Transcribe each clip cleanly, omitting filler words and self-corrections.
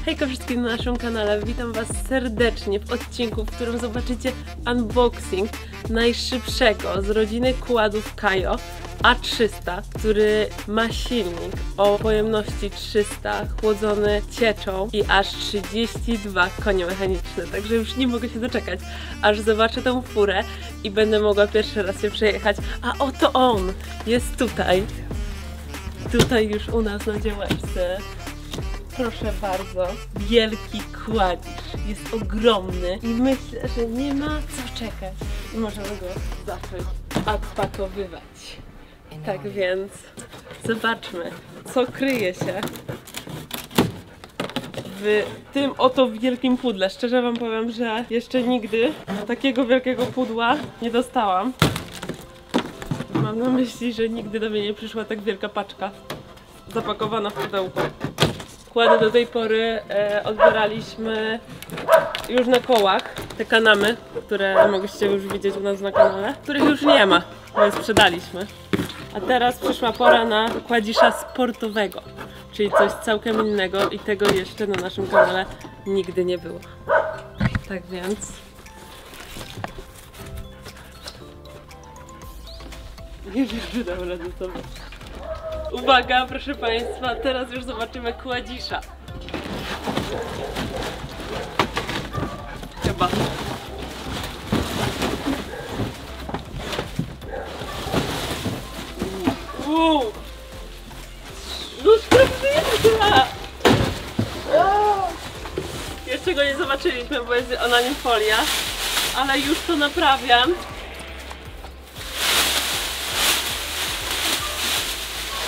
Hejka wszystkim na naszym kanale, witam was serdecznie w odcinku, w którym zobaczycie unboxing najszybszego z rodziny kładów Kajo A300, który ma silnik o pojemności 300, chłodzony cieczą i aż 32 konie mechaniczne, także już nie mogę się doczekać, aż zobaczę tą furę i będę mogła pierwszy raz się przejechać. A oto on jest tutaj już u nas na działeczce. Proszę bardzo, wielki kładzisz, jest ogromny i myślę, że nie ma co czekać i możemy go zacząć odpakowywać. Tak więc zobaczmy, co kryje się w tym oto wielkim pudle. Szczerze wam powiem, że jeszcze nigdy takiego wielkiego pudła nie dostałam. Mam na myśli, że nigdy do mnie nie przyszła tak wielka paczka zapakowana w pudełku. Kłady do tej pory odbieraliśmy już na kołach, te kanamy, które mogliście już widzieć u nas na kanale, których już nie ma, bo je sprzedaliśmy. A teraz przyszła pora na kładzisza sportowego, czyli coś całkiem innego i tego jeszcze na naszym kanale nigdy nie było. Tak więc... Nie wiem, że dam radę sobie. Uwaga, proszę Państwa, teraz już zobaczymy kładzisza. Chyba. Wow! No sprawdzimy! Jeszcze go nie zobaczyliśmy, bo jest na nim folia, ale już to naprawiam.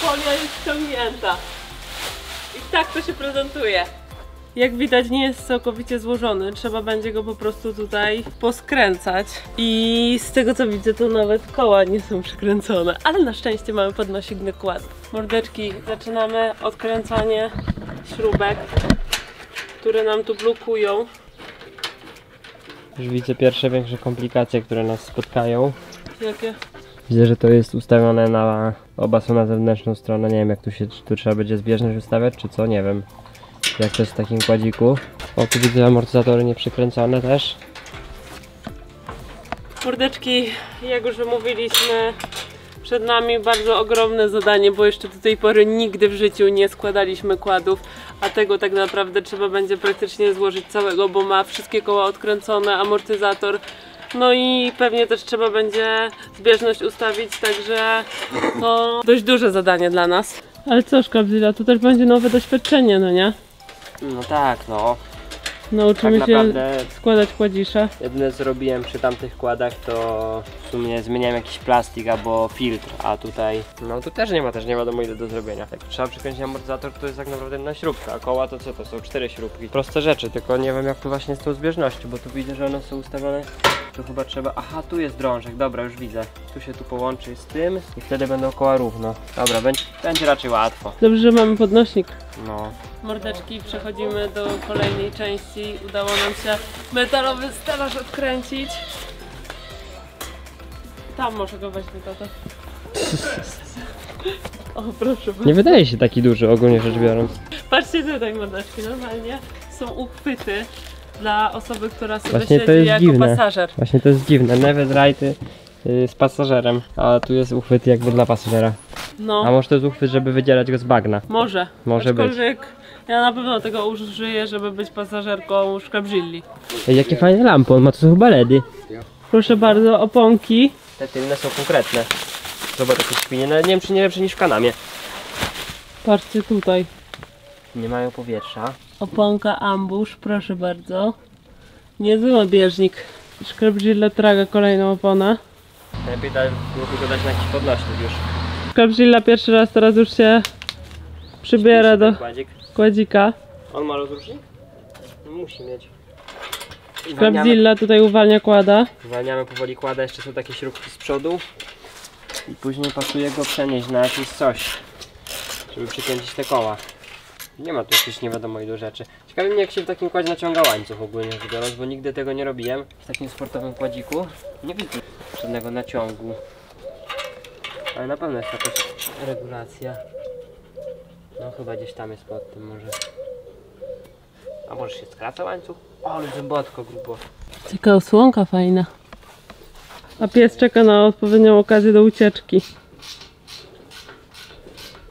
Folia jest ściągnięta. I tak to się prezentuje. Jak widać, nie jest całkowicie złożony. Trzeba będzie go po prostu tutaj poskręcać. I z tego co widzę, to nawet koła nie są przykręcone. Ale na szczęście mamy podnosik do kładu. Mordeczki, zaczynamy odkręcanie śrubek, które nam tu blokują. Już widzę pierwsze większe komplikacje, które nas spotkają. Jakie? Widzę, że to jest ustawione na oba są na zewnętrzną stronę. Nie wiem, jak tu trzeba będzie zbieżność ustawiać, czy co, nie wiem. Jak to jest w takim kładziku. O, tu widzę amortyzatory nieprzykręcone też. Mordeczki, jak już mówiliśmy, przed nami bardzo ogromne zadanie, bo jeszcze do tej pory nigdy w życiu nie składaliśmy kładów, a tego tak naprawdę trzeba będzie praktycznie złożyć całego, bo ma wszystkie koła odkręcone, amortyzator. No i pewnie też trzeba będzie zbieżność ustawić, także to dość duże zadanie dla nas. Ale co, Szkabzilla, to też będzie nowe doświadczenie, no nie? No tak, no. Nauczymy tak się naprawdę składać kładzisze. Jedyne co robiłem przy tamtych kładach, to w sumie zmieniałem jakiś plastik albo filtr, a tutaj no tu też nie wiadomo ile do zrobienia. Jak trzeba przykręcić amortyzator, to jest tak naprawdę jedna śrubka, a koła to co to są? 4 śrubki. Proste rzeczy, tylko nie wiem jak tu właśnie z tą zbieżnością, bo tu widzę, że one są ustawione. Tu chyba trzeba... Aha, tu jest drążek, dobra, już widzę. Tu się tu połączy z tym i wtedy będą koła równo. Dobra, będzie raczej łatwo. Dobrze, że mamy podnośnik. No. Mordeczki, przechodzimy do kolejnej części. Udało nam się metalowy stelaż odkręcić. Tam może go weźmy, tato. O, proszę bardzo. Nie wydaje się taki duży, ogólnie rzecz biorąc. Patrzcie tutaj, mordeczki, normalnie są uchwyty dla osoby, która sobie Właśnie to siedzi jest jako dziwne. pasażer. Właśnie to jest dziwne, nawet rajty z pasażerem, a tu jest uchwyt jakby dla pasażera. No. A może to jest uchwyt, żeby wydzierać go z bagna? Może. Może być. Aczkolwiek ja na pewno tego użyję, żeby być pasażerką Szkabzilli. Ej, jakie fajne lampy, on ma, to są chyba LEDy. Proszę bardzo, oponki. Te tylne są konkretne. Zobacz, jakie świnie, nawet nie wiem czy nie lepsze niż w Kanamie. Patrzcie tutaj. Nie mają powietrza. Oponka ambush, proszę bardzo. Niezły odbieżnik. Szkabzilla traga kolejną oponę. Lepiej byłoby go dać na jakiś podnośnik już. Szkabzilla pierwszy raz teraz już się przybiera do kładzika. On ma rozrusznik? Musi mieć. Szkabzilla tutaj uwalnia kłada. Uwalniamy powoli kłada, jeszcze są takie śrubki z przodu. I później pasuje go przenieść na jakieś coś, żeby przykręcić te koła. Nie ma tu jakichś nie wiadomo ilu rzeczy. Ciekawe mnie jak się w takim kładzie naciąga łańcuch ogólnie rzecz biorąc, bo nigdy tego nie robiłem. W takim sportowym kładziku nie widzę żadnego naciągu. Ale na pewno jest jakaś regulacja. No chyba gdzieś tam jest pod tym może. A może się skraca łańcuch? O, ale zębotko grubo. Taka osłonka fajna. A pies czeka na odpowiednią okazję do ucieczki.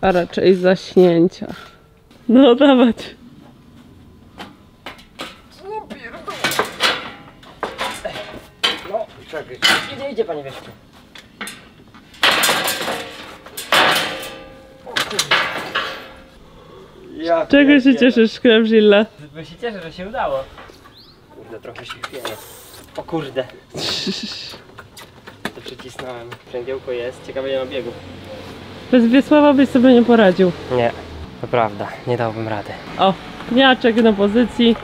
A raczej zaśnięcia. No dawać. No, czekaj. Idzie panie Wieszku. Ja Czego się cieszysz, Krebzilla? Bo się cieszę, że się udało. Kurde, trochę się chwieje. O kurde. To przycisnąłem. Przęgiełko jest. Ciekawe nie ma biegów. Bez Wiesława byś sobie nie poradził. Nie, to prawda. Nie dałbym rady. O, pniaczek na pozycji.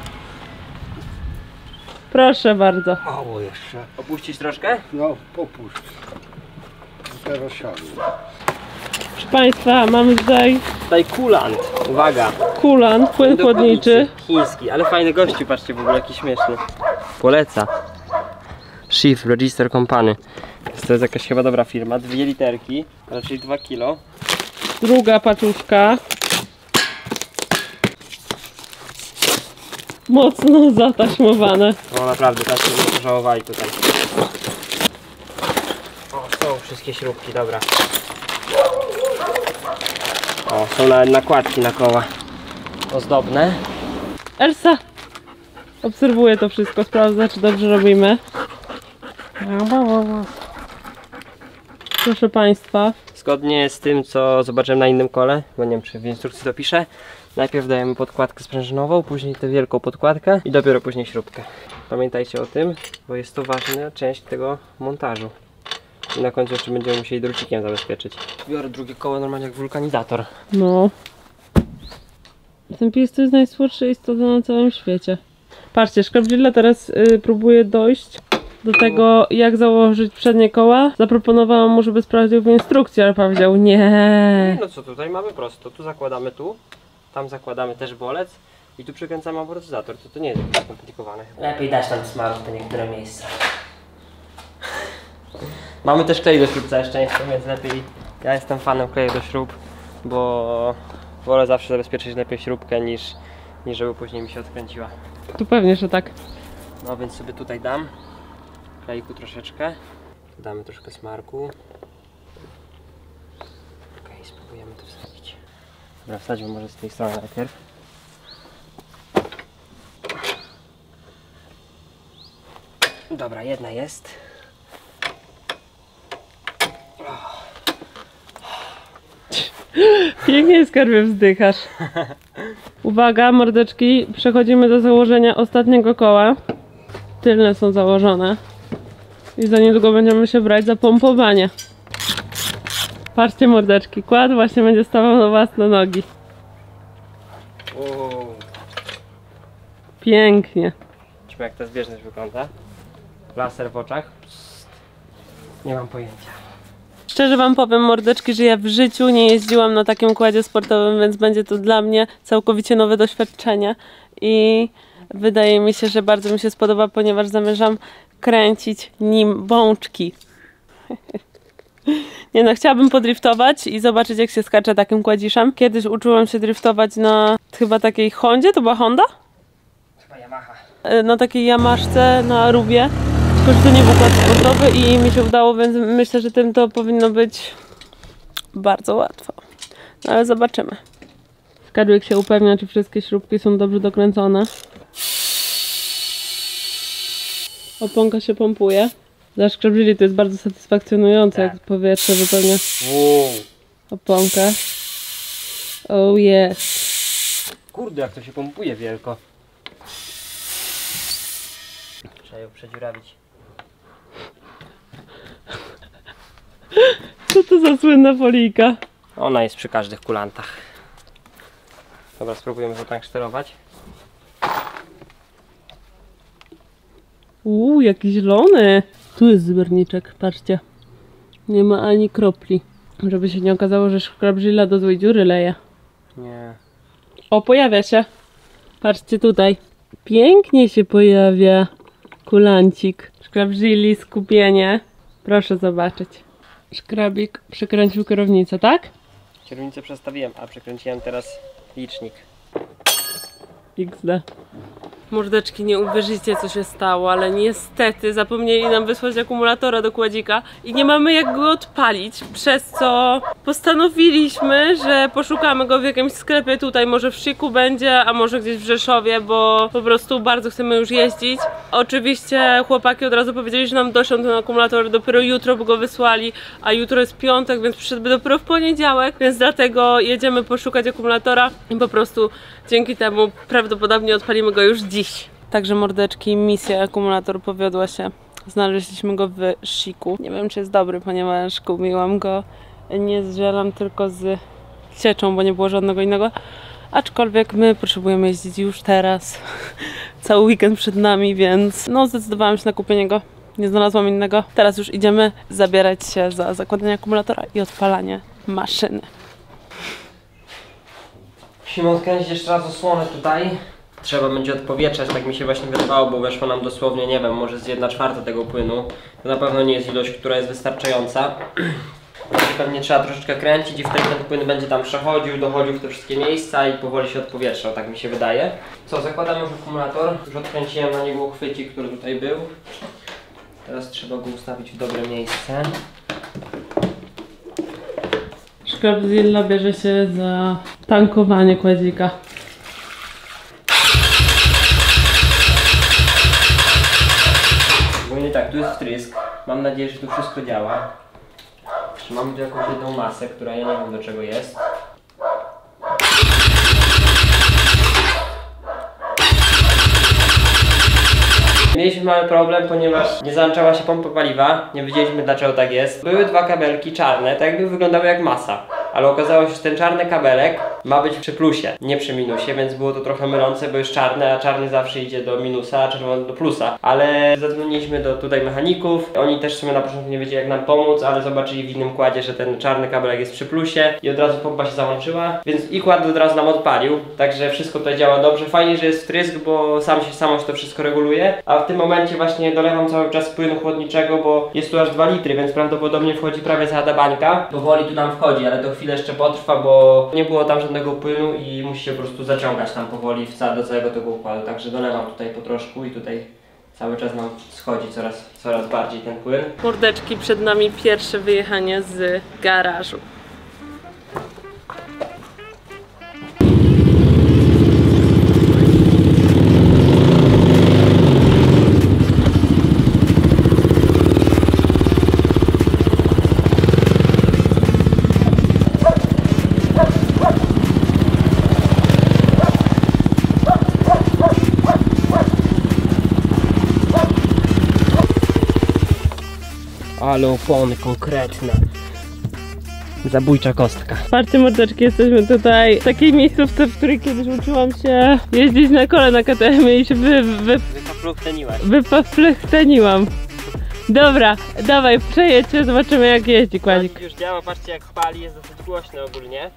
Proszę bardzo. Mało jeszcze. Opuścić troszkę? No, popuść. Teraz siadł. Proszę Państwa, mamy tutaj Tutaj kulant. Uwaga. kulant, płyn chłodniczy. Chiński, ale fajny gościu, patrzcie, w ogóle jaki śmieszny. Poleca. Schiff Register Company. To jest jakaś chyba dobra firma. 2 literki, raczej 2 kilo. Druga paczuszka. Mocno zataśmowane. No naprawdę, tak się nie pożałowali tutaj. O, są wszystkie śrubki, dobra. O, są nawet nakładki na koła. Ozdobne. Elsa obserwuje to wszystko, sprawdza, czy dobrze robimy. Proszę Państwa. Zgodnie z tym, co zobaczyłem na innym kole, bo nie wiem, czy w instrukcji to pisze, najpierw dajemy podkładkę sprężynową, później tę wielką podkładkę i dopiero później śrubkę. Pamiętajcie o tym, bo jest to ważna część tego montażu. I na końcu jeszcze będziemy musieli drucikiem zabezpieczyć. Biorę drugie koło normalnie jak wulkanizator. No. Ten pies to jest najsłodszy istota na całym świecie. Patrzcie, Szkrabdzilla teraz próbuje dojść do tego, jak założyć przednie koła. Zaproponowałam mu, żeby sprawdził w instrukcji, ale powiedział nie. No co, tutaj mamy prosto. Tu zakładamy tam zakładamy też bolec i tu przykręcamy amortyzator. To nie jest jakieś skomplikowane. Lepiej dać tam smaru w te niektóre miejsca. Mamy też klej do śrub, całe szczęście, więc lepiej. Ja jestem fanem kleju do śrub, bo wolę zawsze zabezpieczyć lepiej śrubkę niż żeby później mi się odkręciła. Tu pewnie, że tak. No więc sobie tutaj dam klejku troszeczkę. Damy troszkę smarku. Ok, spróbujemy to wsadzić. Dobra, wsadźmy może z tej strony najpierw. Dobra, jedna jest. Pięknie, Skarbie, wzdychasz. Uwaga, mordeczki, przechodzimy do założenia ostatniego koła. Tylne są założone. I za niedługo będziemy się brać za pompowanie. Patrzcie, mordeczki, kład właśnie będzie stawał na własne nogi. Wow. Pięknie. Zobaczmy, jak ta zbieżność wygląda. Laser w oczach. Psst. Nie mam pojęcia. Szczerze wam powiem, mordeczki, że ja w życiu nie jeździłam na takim kładzie sportowym, więc będzie to dla mnie całkowicie nowe doświadczenie. I wydaje mi się, że bardzo mi się spodoba, ponieważ zamierzam kręcić nim bączki. Nie no, chciałabym podriftować i zobaczyć, jak się skacze takim kładziszem. Kiedyś uczyłam się driftować na chyba takiej Hondzie, to była Honda? Chyba Yamaha. Na takiej Yamaszce, na Arubie. Tylko, że to nie był kład sportowy i mi się udało, więc myślę, że tym to powinno być bardzo łatwo. No, ale zobaczymy. Skarbik się upewnia, czy wszystkie śrubki są dobrze dokręcone. Oponka się pompuje. Dla Szkrabzili to jest bardzo satysfakcjonujące, Tak. jak powietrze wypełnia Wow. oponkę. Oh yes. Kurde, jak to się pompuje wielko. Trzeba ją przedziurawić. Co to za słynna folika? Ona jest przy każdych kulantach. Dobra, spróbujemy to tak sterować. Jaki zielony. Tu jest zbiorniczek, patrzcie. Nie ma ani kropli. Żeby się nie okazało, że Szkrabzilla do złej dziury leje. Nie. O, pojawia się. Patrzcie tutaj. Pięknie się pojawia kulancik. Szkrabzilli, skupienie. Proszę zobaczyć. Szkrabik przekręcił kierownicę, tak? Kierownicę przestawiłem, a przekręciłem teraz licznik. XD. Mordeczki, nie uwierzycie co się stało, ale niestety zapomnieli nam wysłać akumulatora do kładzika i nie mamy jak go odpalić, przez co postanowiliśmy, że poszukamy go w jakimś sklepie tutaj, może w Szyku będzie, a może gdzieś w Rzeszowie, bo po prostu bardzo chcemy już jeździć. Oczywiście chłopaki od razu powiedzieli, że nam doszedł ten akumulator dopiero jutro, bo go wysłali, a jutro jest piątek, więc przyszedłby dopiero w poniedziałek, więc dlatego jedziemy poszukać akumulatora i po prostu dzięki temu prawdopodobnie odpalimy go już dziś. Także mordeczki, misja akumulator powiodła się. Znaleźliśmy go w Szyku. Nie wiem, czy jest dobry, ponieważ kupiłam go nie z żelem, tylko z sieczą, bo nie było żadnego innego. Aczkolwiek my potrzebujemy jeździć już teraz. Cały weekend przed nami, więc no zdecydowałam się na kupienie go. Nie znalazłam innego. Teraz już idziemy zabierać się za zakładanie akumulatora i odpalanie maszyny. Musimy odkręcić jeszcze raz osłonę tutaj. Trzeba będzie odpowietrzać, tak mi się właśnie wydawało, bo weszło nam dosłownie, nie wiem, może z 1/4 tego płynu. To na pewno nie jest ilość, która jest wystarczająca. Pewnie trzeba troszeczkę kręcić i wtedy ten płyn będzie tam przechodził, dochodził w te wszystkie miejsca i powoli się odpowietrzał, tak mi się wydaje. Co, zakładamy już akumulator. Już odkręciłem na niego uchwycik, który tutaj był. Teraz trzeba go ustawić w dobre miejsce. Szkrabzilla bierze się za tankowanie kładzika. Ogólnie tak, tu jest wtrysk. Mam nadzieję, że tu wszystko działa. Mamy tu jakąś jedną masę, która ja nie wiem do czego jest. Mieliśmy mały problem, ponieważ nie załączała się pompa paliwa. Nie wiedzieliśmy dlaczego tak jest. Były dwa kabelki czarne, tak jakby wyglądały jak masa. Ale okazało się, że ten czarny kabelek ma być przy plusie, nie przy minusie, więc było to trochę mylące, bo jest czarny, a czarny zawsze idzie do minusa, a czerwony do plusa. Ale zadzwoniliśmy do tutaj mechaników, oni też w sumie na początku nie wiedzieli jak nam pomóc, ale zobaczyli w innym kładzie, że ten czarny kabelek jest przy plusie i od razu pompa się załączyła, więc i kład od razu nam odpalił, także wszystko tutaj działa dobrze. Fajnie, że jest wtrysk, bo samo się to wszystko reguluje, a w tym momencie właśnie dolewam cały czas płynu chłodniczego, bo jest tu aż 2 litry, więc prawdopodobnie wchodzi prawie cała ta bańka. Powoli tu nam wchodzi, ale to chwilę jeszcze potrwa, bo nie było tam żadnego płynu i musi się po prostu zaciągać tam powoli do całego tego układu. Także dolewam tutaj po troszku i tutaj cały czas nam schodzi coraz bardziej ten płyn. Mordeczki, przed nami pierwsze wyjechanie z garażu. Ale opony konkretne. Zabójcza kostka. Patrzcie mordeczki, jesteśmy tutaj w takiej miejscówce, w której kiedyś uczyłam się jeździć na kole na KTM i się wypaflechteniłam. Dobra, dawaj, przejedźcie, zobaczymy jak jeździ kładzik. Już działa, patrzcie jak pali, jest dosyć głośno ogólnie.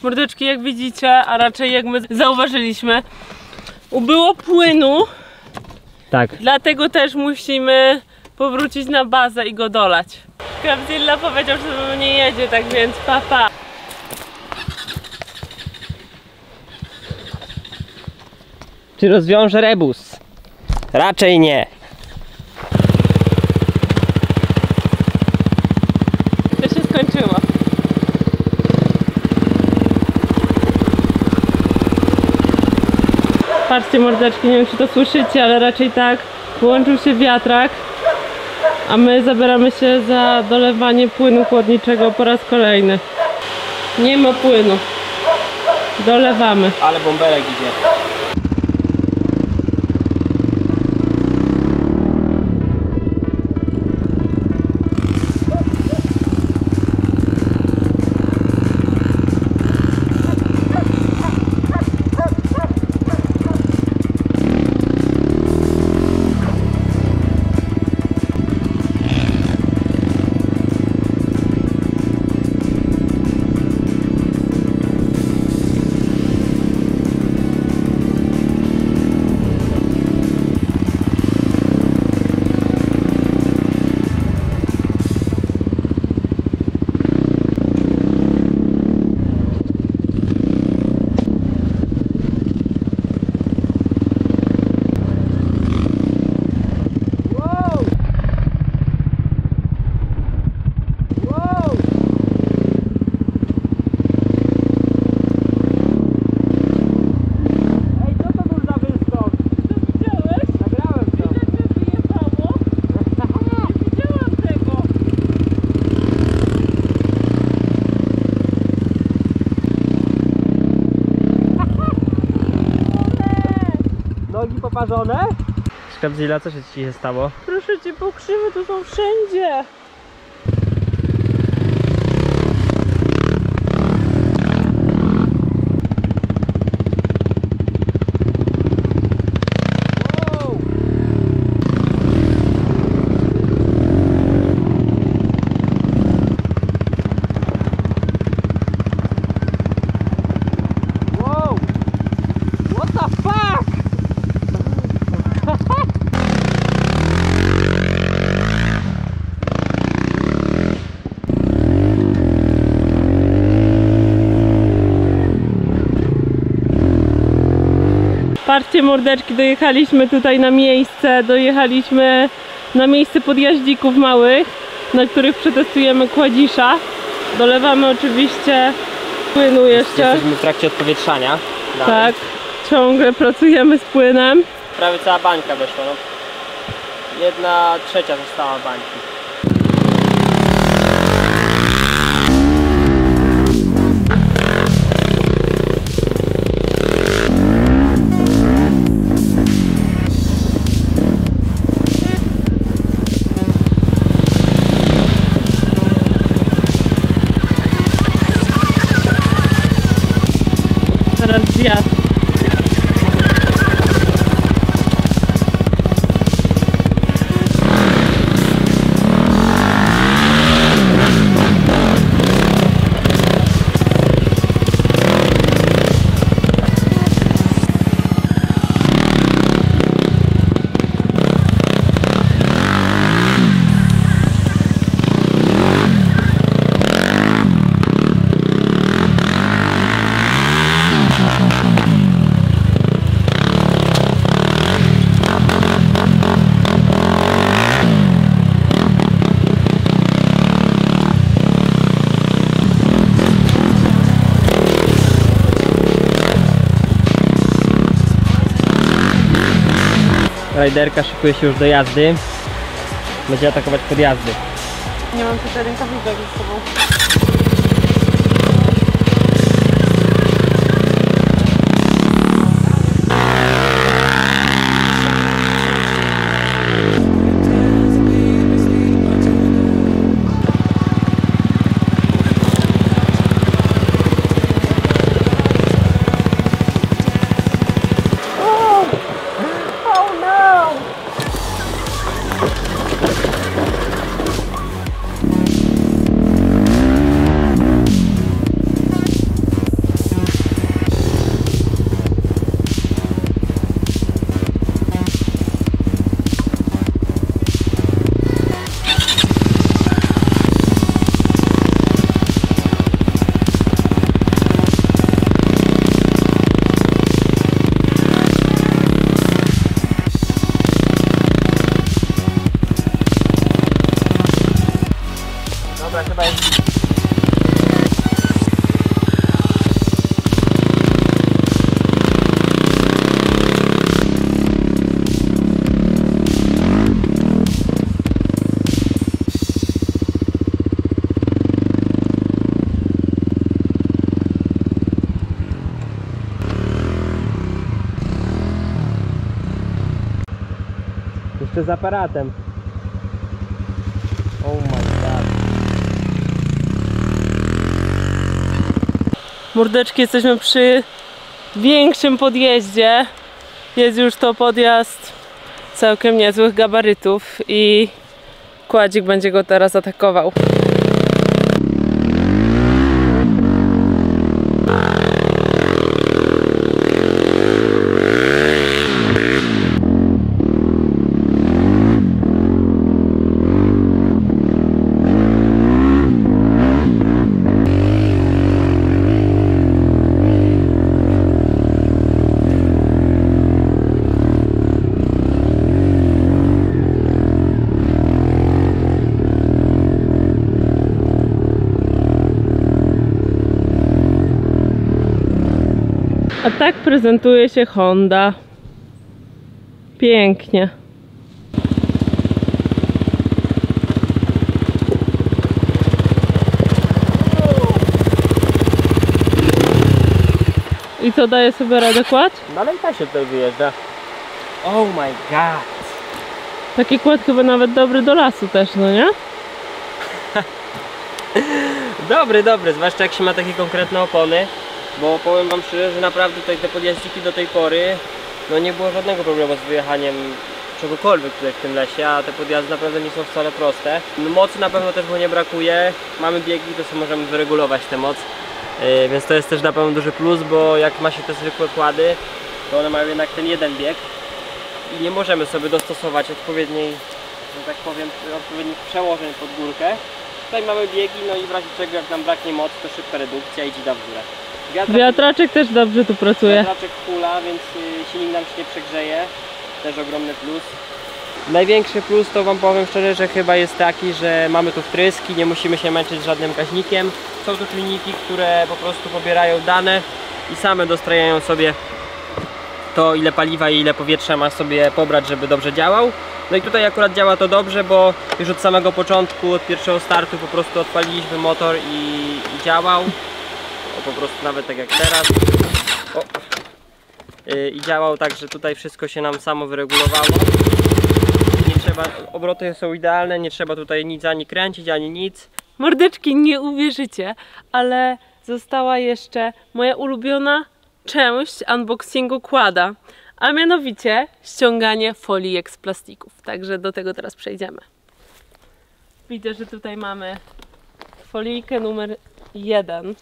Mordeczki, jak widzicie, a raczej jak my zauważyliśmy, ubyło płynu Tak. Dlatego też musimy powrócić na bazę i go dolać. Krawzilla powiedział, że ze mną nie jedzie, tak więc papa. Czy rozwiąże rebus? Raczej nie. To się skończyło. Patrzcie mordeczki, nie wiem czy to słyszycie, ale raczej tak. Włączył się wiatrak, a my zabieramy się za dolewanie płynu chłodniczego po raz kolejny. Nie ma płynu. Dolewamy. Ale bąbelek idzie. Nogi poparzone? Krawzilla, co się ci stało? Proszę cię, pokrzywy tu są wszędzie. Patrzcie mordeczki, dojechaliśmy tutaj na miejsce, podjaździków małych, na których przetestujemy kładzisza. Dolewamy oczywiście płynu jeszcze. Jesteśmy w trakcie odpowietrzania. Tak, ciągle pracujemy z płynem. Prawie cała bańka weszła. No. 1/3 została bańki. Teraz zjazd. Rajderka szykuje się już do jazdy. Będzie atakować podjazdy. Nie mam tutaj rękawicek ze sobą. Dobra, chyba jest. Jeszcze z aparatem. Oh my god. Mordeczki, jesteśmy przy większym podjeździe. Jest już to podjazd całkiem niezłych gabarytów i kładzik będzie go teraz atakował. A tak prezentuje się Honda. Pięknie. I co, daje sobie radę kład? No ale i tak się tutaj wyjeżdża. Oh my god. Taki kład chyba nawet dobry do lasu też, no nie? Dobry, zwłaszcza jak się ma takie konkretne opony. Bo powiem wam szczerze, że naprawdę tutaj te podjaździki do tej pory, no nie było żadnego problemu z wyjechaniem czegokolwiek tutaj w tym lesie, a te podjazdy naprawdę nie są wcale proste. No, mocy na pewno też mu nie brakuje, mamy biegi, to sobie możemy wyregulować tę moc, więc to jest też na pewno duży plus, bo jak ma się te zwykłe kłady, to one mają jednak ten jeden bieg i nie możemy sobie dostosować odpowiedniej, że tak powiem, odpowiednich przełożeń pod górkę. Tutaj mamy biegi, no i w razie czego jak nam braknie mocy, to szybka redukcja i dzida w górę. Wiatraczek też dobrze tu pracuje. Wiatraczek hula, więc silnik nam się nie przegrzeje. Też ogromny plus. Największy plus to wam powiem szczerze, że chyba jest taki, że mamy tu wtryski, nie musimy się męczyć z żadnym gaźnikiem. Są tu czujniki, które po prostu pobierają dane i same dostrajają sobie to, ile paliwa i ile powietrza ma sobie pobrać, żeby dobrze działał. No i tutaj akurat działa to dobrze, bo już od samego początku, od pierwszego startu po prostu odpaliliśmy motor i działał. Po prostu nawet tak jak teraz. I działał tak, że tutaj wszystko się nam samo wyregulowało. Nie trzeba, obroty są idealne, nie trzeba tutaj nic ani kręcić, ani nic. Mordeczki, nie uwierzycie, ale została jeszcze moja ulubiona część unboxingu kłada, a mianowicie ściąganie folijek z plastików. Także do tego teraz przejdziemy. Widzę, że tutaj mamy folijkę numer 1.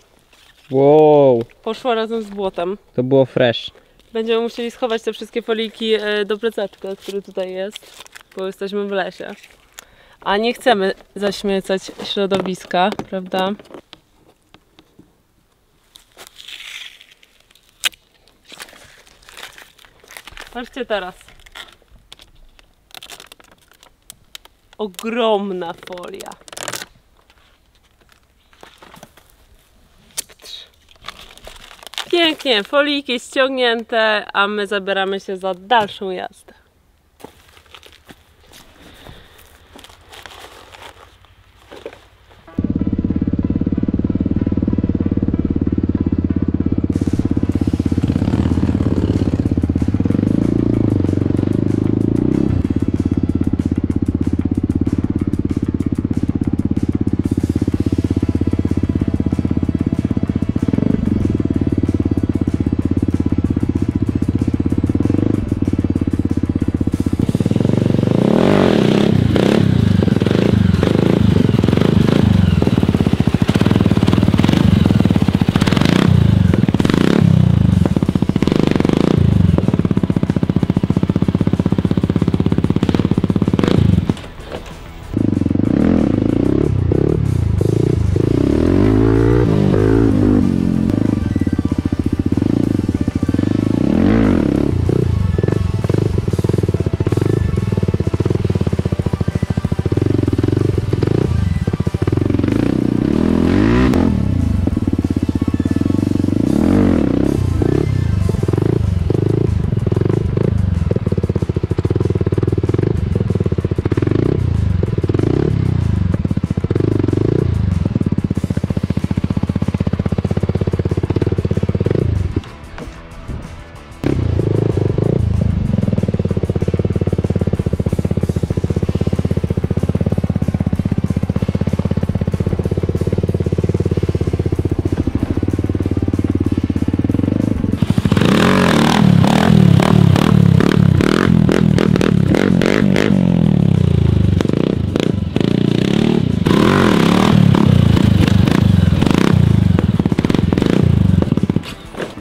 Wow, Poszła razem z błotem. to było fresh. Będziemy musieli schować te wszystkie foliki do plecaczka, który tutaj jest, bo jesteśmy w lesie. A nie chcemy zaśmiecać środowiska, prawda? Patrzcie teraz. Ogromna folia. Pięknie, folijki ściągnięte, a my zabieramy się za dalszą jazdę.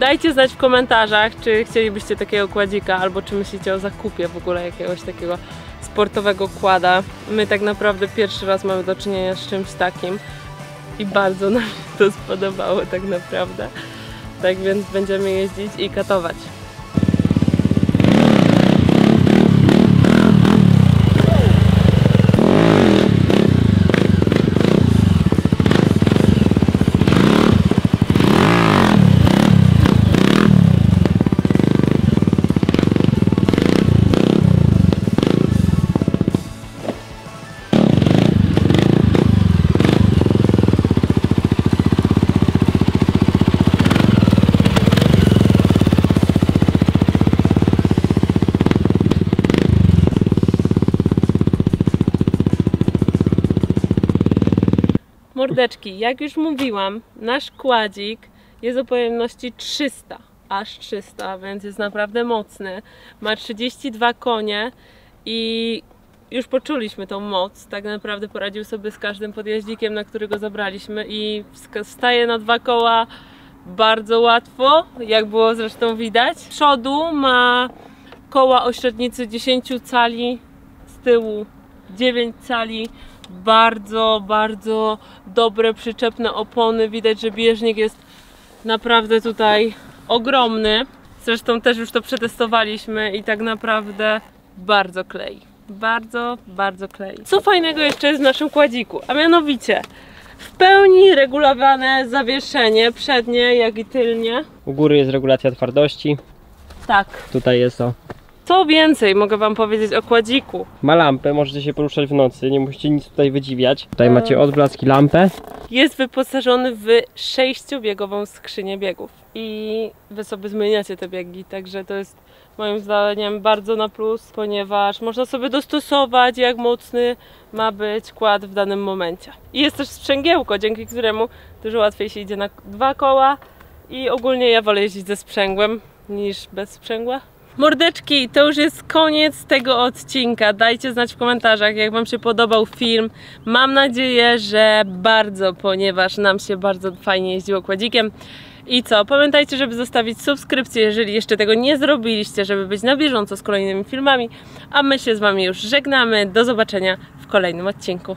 Dajcie znać w komentarzach, czy chcielibyście takiego kładzika, albo czy myślicie o zakupie w ogóle jakiegoś takiego sportowego kłada. My tak naprawdę pierwszy raz mamy do czynienia z czymś takim i bardzo nam się to spodobało tak naprawdę. Tak więc będziemy jeździć i katować. Mordeczki, jak już mówiłam, nasz kładzik jest o pojemności 300, aż 300, więc jest naprawdę mocny. Ma 32 konie i już poczuliśmy tą moc. Tak naprawdę poradził sobie z każdym podjeździkiem, na który go zabraliśmy i wstaje na 2 koła bardzo łatwo, jak było zresztą widać. Z przodu ma koła o średnicy 10 cali, z tyłu 9 cali. Bardzo dobre przyczepne opony. Widać, że bieżnik jest naprawdę tutaj ogromny. Zresztą też już to przetestowaliśmy i tak naprawdę bardzo klei. Bardzo klei. Co fajnego jeszcze jest w naszym kładziku? A mianowicie w pełni regulowane zawieszenie przednie, jak i tylnie. U góry jest regulacja twardości. Tak. Tutaj jest o. Co więcej mogę wam powiedzieć o kładziku? Ma lampę, możecie się poruszać w nocy, nie musicie nic tutaj wydziwiać. Tutaj macie odblask i lampę. Jest wyposażony w 6-biegową skrzynię biegów i wy sobie zmieniacie te biegi, także to jest moim zdaniem bardzo na plus, ponieważ można sobie dostosować, jak mocny ma być kład w danym momencie. I jest też sprzęgiełko, dzięki któremu dużo łatwiej się idzie na 2 koła i ogólnie ja wolę jeździć ze sprzęgłem niż bez sprzęgła. Mordeczki, to już jest koniec tego odcinka. Dajcie znać w komentarzach, jak wam się podobał film. Mam nadzieję, że bardzo, ponieważ nam się bardzo fajnie jeździło kładzikiem. I co? Pamiętajcie, żeby zostawić subskrypcję, jeżeli jeszcze tego nie zrobiliście, żeby być na bieżąco z kolejnymi filmami. A my się z wami już żegnamy. Do zobaczenia w kolejnym odcinku.